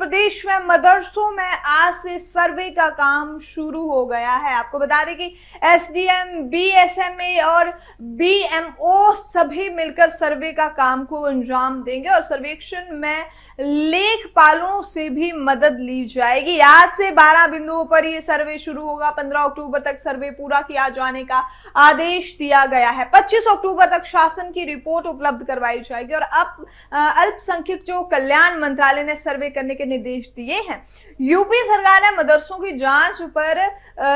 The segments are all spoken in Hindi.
प्रदेश में मदरसों में आज से सर्वे का काम शुरू हो गया है। आपको बता दें कि एसडीएम, बीएसएमए और बीएमओ सभी मिलकर सर्वे का काम को अंजाम देंगे और सर्वेक्षण में लेखपालों से भी मदद ली जाएगी। आज से 12 बिंदुओं पर यह सर्वे शुरू होगा। 15 अक्टूबर तक सर्वे पूरा किया जाने का आदेश दिया गया है। 25 अक्टूबर तक शासन की रिपोर्ट उपलब्ध करवाई जाएगी और अब अल्पसंख्यक जो कल्याण मंत्रालय ने सर्वे करने के निर्देश दिए हैं। यूपी सरकार ने मदरसों की जांच पर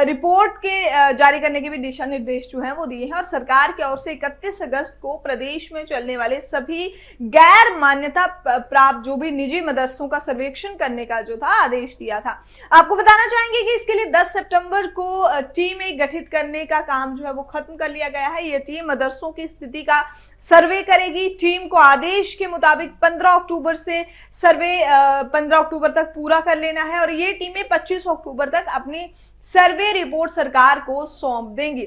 रिपोर्ट के जारी करने के भी दिशा निर्देश जो हैं वो दिए हैं और सरकार की ओर से 31 अगस्त को प्रदेश में चलने वाले सभी गैर मान्यता प्राप्त जो भी निजी मदरसों का सर्वेक्षण करने का जो था आदेश दिया था। आपको बताना चाहेंगे कि इसके लिए 10 सितंबर को टीम एक गठित करने का काम जो है वो खत्म कर लिया गया है। ये टीम मदरसों की स्थिति का सर्वे करेगी। टीम को आदेश के मुताबिक 15 अक्टूबर से सर्वे 15 अक्टूबर तक पूरा कर लेना है और ये टीमें 25 अक्टूबर तक अपनी सर्वे रिपोर्ट सरकार को सौंप देंगी।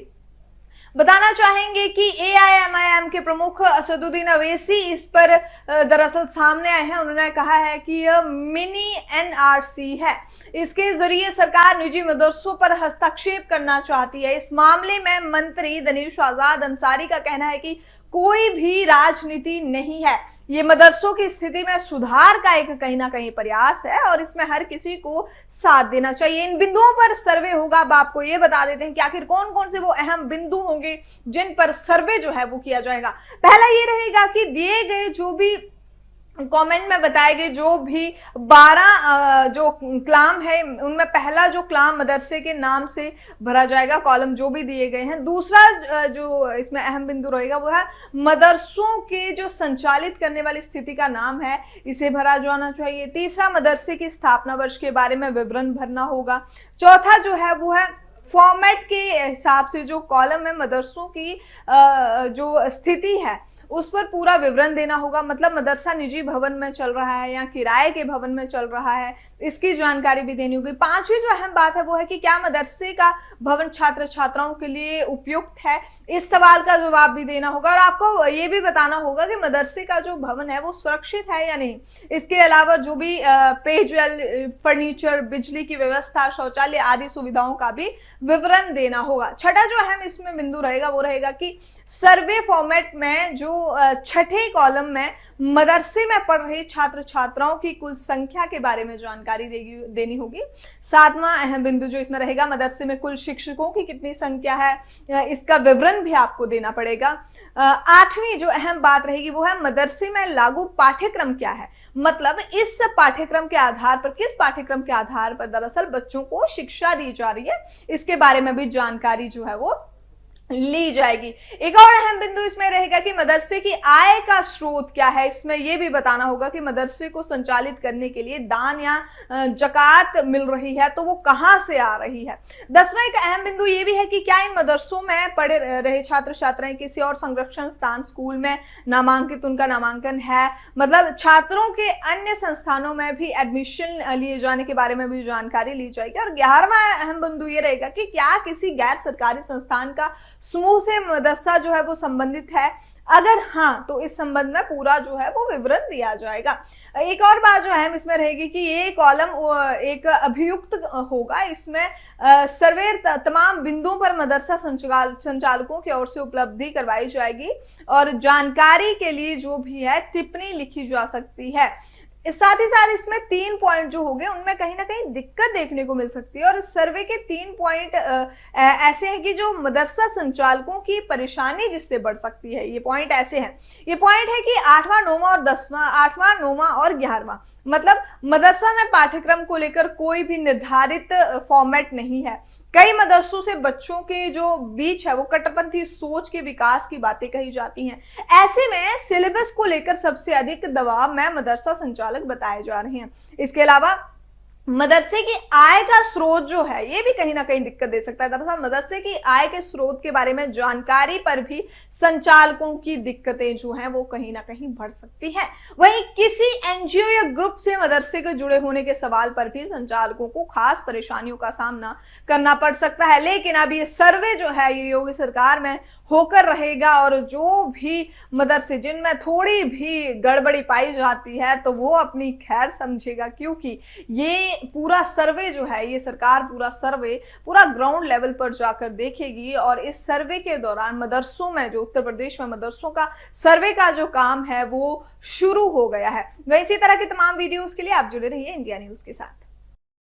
बताना चाहेंगे कि एआईएमआईएम के प्रमुख असदुद्दीन अवैसी इस पर दरअसल सामने आए हैं। उन्होंने कहा है कि यह मिनी एनआरसी है। इसके जरिए सरकार निजी मदरसों पर हस्तक्षेप करना चाहती है। इस मामले में मंत्री दनीश आजाद अंसारी का कहना है कि कोई भी राजनीति नहीं है। ये मदरसों की स्थिति में सुधार का एक कहीं ना कहीं प्रयास है और इसमें हर किसी को साथ देना चाहिए। इन बिंदुओं पर सर्वे होगा। अब आपको ये बता देते हैं कि आखिर कौन कौन से वो अहम बिंदु होंगे जिन पर सर्वे जो है वो किया जाएगा। पहला ये रहेगा कि दिए गए जो भी कमेंट में बताए गए जो भी 12 जो क्लाम है उनमें पहला जो क्लाम मदरसे के नाम से भरा जाएगा, कॉलम जो भी दिए गए हैं। दूसरा जो इसमें अहम बिंदु रहेगा वो है मदरसों के जो संचालित करने वाली स्थिति का नाम है, इसे भरा जाना चाहिए। तीसरा, मदरसे की स्थापना वर्ष के बारे में विवरण भरना होगा। चौथा जो है वो है फॉर्मेट के हिसाब से जो कॉलम है मदरसों की जो स्थिति है उस पर पूरा विवरण देना होगा। मतलब मदरसा निजी भवन में चल रहा है या किराए के भवन में चल रहा है, इसकी जानकारी भी देनी होगी। पांचवी जो अहम बात है वो है कि क्या मदरसे का भवन छात्र छात्राओं के लिए उपयुक्त है, इस सवाल का जवाब भी देना होगा और आपको ये भी बताना होगा कि मदरसे का जो भवन है वो सुरक्षित है या नहीं। इसके अलावा जो भी पेयजल, फर्नीचर, बिजली की व्यवस्था, शौचालय आदि सुविधाओं का भी विवरण देना होगा। छठा जो अहम इसमें बिंदु रहेगा वो रहेगा कि सर्वे फॉर्मेट में जो छठे कॉलम में मदरसे में पढ़ रहे छात्र छात्राओं की कुल संख्या के बारे में जानकारी देनी होगी। सातवां अहम बिंदु जो इसमें रहेगा, मदरसे में कुल शिक्षकों की कितनी संख्या है, इसका विवरण भी आपको देना पड़ेगा। आठवीं जो अहम बात रहेगी वो है मदरसे में लागू पाठ्यक्रम क्या है। मतलब इस पाठ्यक्रम के आधार पर, किस पाठ्यक्रम के आधार पर दरअसल बच्चों को शिक्षा दी जा रही है, इसके बारे में भी जानकारी जो है वो ली जाएगी। एक और अहम बिंदु इसमें रहेगा कि मदरसे की आय का स्रोत क्या है। इसमें यह भी बताना होगा कि मदरसे को संचालित करने के लिए दान या जकात मिल रही है तो वो कहां से आ रही है। 10वां एक अहम बिंदु ये भी है कि क्या इन मदरसों में पढ़े रहे छात्र छात्राएं किसी और संरक्षण स्थान, स्कूल में नामांकित, उनका नामांकन है। मतलब छात्रों के अन्य संस्थानों में भी एडमिशन लिए जाने के बारे में भी जानकारी ली जाएगी। और 11वां अहम बिंदु ये रहेगा कि क्या किसी गैर सरकारी संस्थान का समूह से मदरसा जो है वो संबंधित है, अगर हाँ तो इस संबंध में पूरा जो है वो विवरण दिया जाएगा। एक और बात जो अहम इसमें रहेगी कि ये कॉलम एक अभियुक्त होगा। इसमें सर्वे तमाम बिंदुओं पर मदरसा संचालकों की ओर से उपलब्धि करवाई जाएगी और जानकारी के लिए जो भी है टिप्पणी लिखी जा सकती है। साथ ही साथ इसमें 3 पॉइंट जो होंगे उनमें कहीं ना कहीं दिक्कत देखने को मिल सकती है और इस सर्वे के 3 पॉइंट ऐसे हैं कि जो मदरसा संचालकों की परेशानी जिससे बढ़ सकती है। ये पॉइंट ऐसे हैं, ये पॉइंट है कि 8वां, 9वां और 10वां, 8वां, 9वां और 11वां, मतलब मदरसा में पाठ्यक्रम को लेकर कोई भी निर्धारित फॉर्मेट नहीं है। कई मदरसों से बच्चों के जो बीच है वो कट्टरपंथी सोच के विकास की बातें कही जाती हैं। ऐसे में सिलेबस को लेकर सबसे अधिक दबाव में मदरसा संचालक बताए जा रहे हैं। इसके अलावा मदरसे की आय का स्रोत जो है ये भी कहीं ना कहीं दिक्कत दे सकता है। दरअसल मदरसे की आय के स्रोत के बारे में जानकारी पर भी संचालकों की दिक्कतें जो हैं वो कहीं ना कहीं बढ़ सकती हैं। वहीं किसी एनजीओ या ग्रुप से मदरसे के जुड़े होने के सवाल पर भी संचालकों को खास परेशानियों का सामना करना पड़ सकता है। लेकिन अब ये सर्वे जो है ये योगी सरकार में होकर रहेगा और जो भी मदरसे जिनमें थोड़ी भी गड़बड़ी पाई जाती है तो वो अपनी खैर समझेगा, क्योंकि ये पूरा सर्वे जो है, ये सरकार पूरा सर्वे पूरा ग्राउंड लेवल पर जाकर देखेगी और इस सर्वे के दौरान मदरसों में, जो उत्तर प्रदेश में मदरसों का सर्वे का जो काम है वो शुरू हो गया है। वह इसी तरह की तमाम वीडियोस के लिए आप जुड़े रहिए इंडिया न्यूज के साथ।